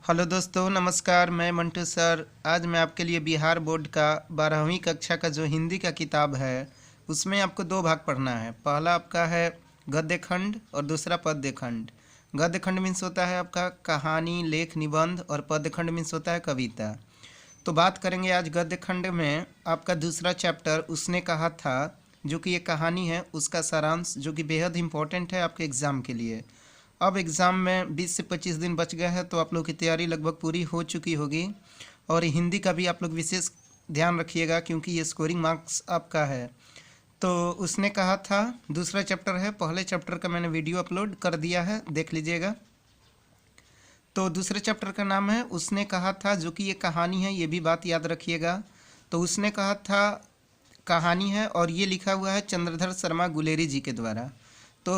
Hello दोस्तों, नमस्कार। मैं मंटू सर। आज मैं आपके लिए बिहार बोर्ड का 12वीं कक्षा का जो हिंदी का किताब है उसमें आपको दो भाग पढ़ना है। पहला आपका है गद्य खंड और दूसरा पद्य खंड। गद्य खंड मीन्स होता है आपका कहानी, लेख, निबंध, और पद्य खंड मीन्स होता है कविता। तो बात करेंगे आज गद्य खंड में आपका दूसरा चैप्टर उसने कहा था, जो कि ये कहानी है उसका सारांश, जो कि बेहद इंपॉर्टेंट है आपके एग्ज़ाम के लिए। अब एग्ज़ाम में 20 से 25 दिन बच गए हैं, तो आप लोग की तैयारी लगभग पूरी हो चुकी होगी। और हिंदी का भी आप लोग विशेष ध्यान रखिएगा, क्योंकि ये स्कोरिंग मार्क्स आपका है। तो उसने कहा था दूसरा चैप्टर है। पहले चैप्टर का मैंने वीडियो अपलोड कर दिया है, देख लीजिएगा। तो दूसरे चैप्टर का नाम है उसने कहा था, जो कि ये कहानी है, ये भी बात याद रखिएगा। तो उसने कहा था कहानी है, और ये लिखा हुआ है चंद्रधर शर्मा गुलेरी जी के द्वारा। तो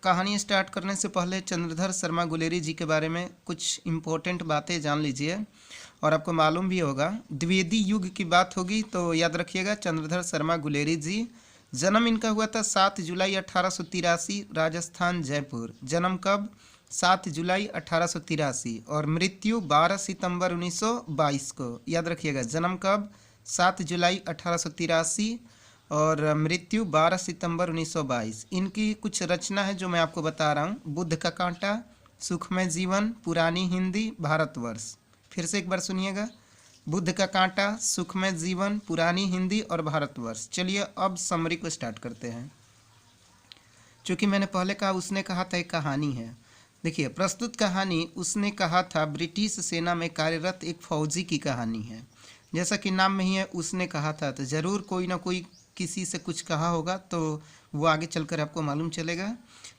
कहानी स्टार्ट करने से पहले चंद्रधर शर्मा गुलेरी जी के बारे में कुछ इम्पोर्टेंट बातें जान लीजिए, और आपको मालूम भी होगा। द्विवेदी युग की बात होगी तो याद रखिएगा चंद्रधर शर्मा गुलेरी जी। जन्म इनका हुआ था 7 जुलाई 1883, राजस्थान, जयपुर। जन्म कब? 7 जुलाई 1883। और मृत्यु 12 सितंबर 1922 को। याद रखिएगा जन्म कब? 7 जुलाई 1883 और मृत्यु 12 सितंबर 1922। इनकी कुछ रचना है जो मैं आपको बता रहा हूँ। बुद्ध का कांटा, सुखमय जीवन, पुरानी हिंदी, भारतवर्ष। फिर से एक बार सुनिएगा। बुद्ध का कांटा, सुखमय जीवन, पुरानी हिंदी और भारतवर्ष। चलिए अब समरी को स्टार्ट करते हैं। चूँकि मैंने पहले कहा उसने कहा था एक कहानी है। देखिए, प्रस्तुत कहानी उसने कहा था ब्रिटिश सेना में कार्यरत एक फौजी की कहानी है। जैसा कि नाम में ही है उसने कहा था, तो ज़रूर कोई ना कोई किसी से कुछ कहा होगा, तो वो आगे चलकर आपको मालूम चलेगा।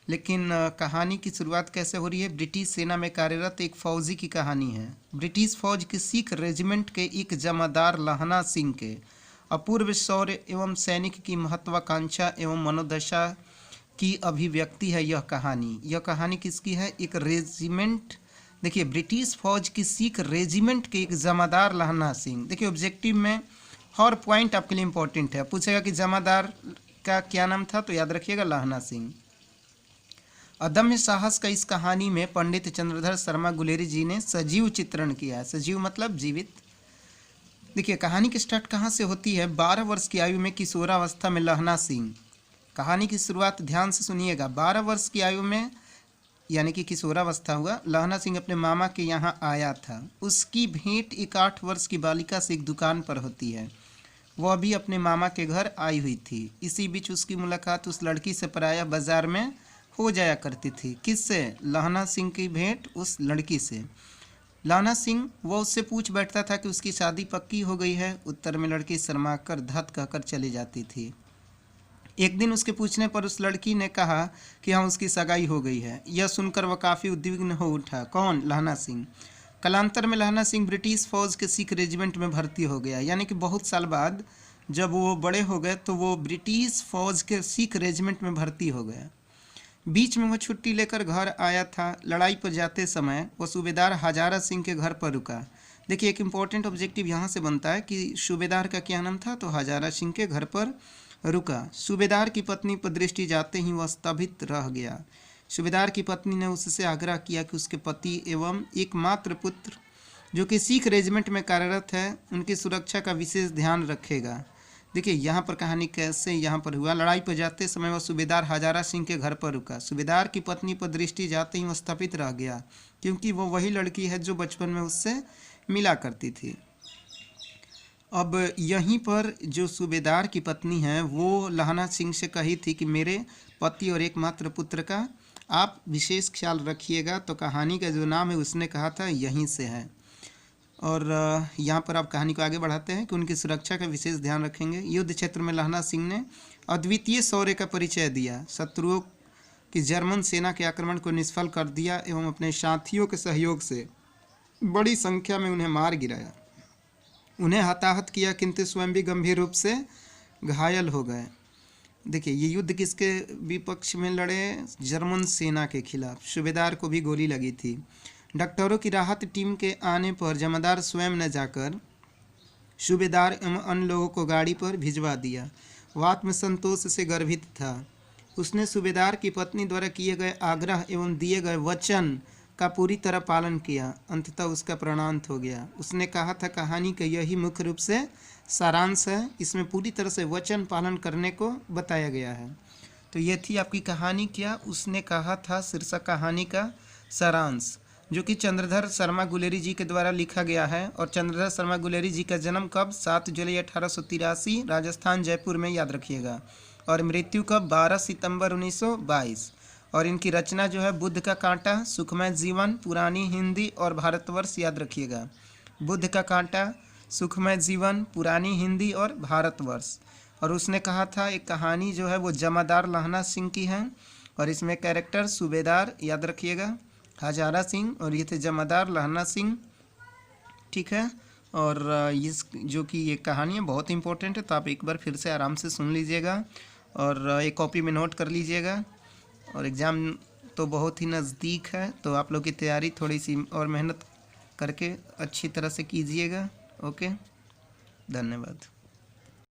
लेकिन कहानी की शुरुआत कैसे हो रही है? ब्रिटिश सेना में कार्यरत एक फ़ौजी की कहानी है। ब्रिटिश फ़ौज के सिख रेजिमेंट के एक जमादार लहना सिंह के अपूर्व शौर्य एवं सैनिक की महत्वाकांक्षा एवं मनोदशा की अभिव्यक्ति है यह कहानी। यह कहानी किसकी है? एक रेजिमेंट। देखिए, ब्रिटिश फ़ौज की सिख रेजिमेंट के एक जमादार लहना सिंह। देखिए, ऑब्जेक्टिव में हर पॉइंट आपके लिए इंपॉर्टेंट है। पूछेगा कि जमादार का क्या नाम था, तो याद रखिएगा लहना सिंह। अदम्य साहस का इस कहानी में पंडित चंद्रधर शर्मा गुलेरी जी ने सजीव चित्रण किया है। सजीव मतलब जीवित। देखिए, कहानी की स्टार्ट कहाँ से होती है? 12 वर्ष की आयु में किशोरावस्था में लहना सिंह। कहानी की शुरुआत ध्यान से सुनिएगा। 12 वर्ष की आयु में यानी कि किशोरावस्था हुआ, लहना सिंह अपने मामा के यहाँ आया था। उसकी भेंट एक 8 वर्ष की बालिका से एक दुकान पर होती है। वह भी अपने मामा के घर आई हुई थी। इसी बीच उसकी मुलाकात उस लड़की से प्रायः बाजार में हो जाया करती थी। किससे? लहना सिंह की भेंट उस लड़की से। लहना सिंह वो उससे पूछ बैठता था कि उसकी शादी पक्की हो गई है। उत्तर में लड़की शर्मा कर धत कहकर चली जाती थी। एक दिन उसके पूछने पर उस लड़की ने कहा कि हाँ, उसकी सगाई हो गई है। यह सुनकर वह काफ़ी उद्विग्न हो उठा। कौन? लहना सिंह। कालांतर में लहना सिंह ब्रिटिश फौज के सिख रेजिमेंट में भर्ती हो गया। यानी कि बहुत साल बाद जब वो बड़े हो गए तो वो ब्रिटिश फौज के सिख रेजिमेंट में भर्ती हो गया। बीच में वह छुट्टी लेकर घर आया था। लड़ाई पर जाते समय वह सूबेदार हजारा सिंह के घर पर रुका। देखिए, एक इम्पॉर्टेंट ऑब्जेक्टिव यहाँ से बनता है कि सूबेदार का क्या नाम था, तो हजारा सिंह के घर पर रुका। सूबेदार की पत्नी पर दृष्टि जाते ही वह स्तभित रह गया। सूबेदार की पत्नी ने उससे आग्रह किया कि उसके पति एवं एकमात्र पुत्र, जो कि सिख रेजिमेंट में कार्यरत है, उनकी सुरक्षा का विशेष ध्यान रखेगा। देखिए, यहाँ पर कहानी कैसे यहाँ पर हुआ। लड़ाई पर जाते समय वह सूबेदार हजारा सिंह के घर पर रुका। सूबेदार की पत्नी पर दृष्टि जाते ही वह स्थापित रह गया, क्योंकि वो वही लड़की है जो बचपन में उससे मिला करती थी। अब यहीं पर जो सूबेदार की पत्नी है वो लहना सिंह से कही थी कि मेरे पति और एकमात्र पुत्र का आप विशेष ख्याल रखिएगा। तो कहानी का जो नाम है उसने कहा था यहीं से है। और यहाँ पर आप कहानी को आगे बढ़ाते हैं कि उनकी सुरक्षा का विशेष ध्यान रखेंगे। युद्ध क्षेत्र में लहना सिंह ने अद्वितीय शौर्य का परिचय दिया। शत्रुओं की जर्मन सेना के आक्रमण को निष्फल कर दिया एवं अपने साथियों के सहयोग से बड़ी संख्या में उन्हें मार गिराया। उन्हें हताहत किया, किंतु स्वयं भी गंभीर रूप से घायल हो गए। देखिए, ये युद्ध किसके विपक्ष में लड़े? जर्मन सेना के खिलाफ। सूबेदार को भी गोली लगी थी। डॉक्टरों की राहत टीम के आने पर जमादार स्वयं ने जाकर सूबेदार एवं अन्य लोगों को गाड़ी पर भिजवा दिया। वह आत्मसंतोष से गर्भित था। उसने सूबेदार की पत्नी द्वारा किए गए आग्रह एवं दिए गए वचन का पूरी तरह पालन किया, अंततः उसका प्राणांत हो गया। उसने कहा था कहानी का यही मुख्य रूप से सारांश है, इसमें पूरी तरह से वचन पालन करने को बताया गया है। तो ये थी आपकी कहानी क्या उसने कहा था, शीर्षक कहानी का सारांश, जो कि चंद्रधर शर्मा गुलेरी जी के द्वारा लिखा गया है। और चंद्रधर शर्मा गुलेरी जी का जन्म कब? 7 जुलाई 1883 राजस्थान जयपुर में, याद रखिएगा। और मृत्यु कब? 12 सितंबर 1922। और इनकी रचना जो है बुद्ध का कांटा, सुखमय जीवन, पुरानी हिंदी और भारतवर्ष, याद रखिएगा। बुद्ध का कांटा, सुखमय जीवन, पुरानी हिंदी और भारतवर्ष। और उसने कहा था एक कहानी जो है वो जमादार लहना सिंह की है, और इसमें कैरेक्टर सूबेदार, याद रखिएगा, हजारा सिंह, और ये थे जमादार लहना सिंह। ठीक है। और इस जो कि ये कहानी है बहुत इंपॉर्टेंट है, तो आप एक बार फिर से आराम से सुन लीजिएगा और एक कॉपी में नोट कर लीजिएगा। और एग्ज़ाम तो बहुत ही नज़दीक है, तो आप लोग की तैयारी थोड़ी सी और मेहनत करके अच्छी तरह से कीजिएगा। ओके, धन्यवाद।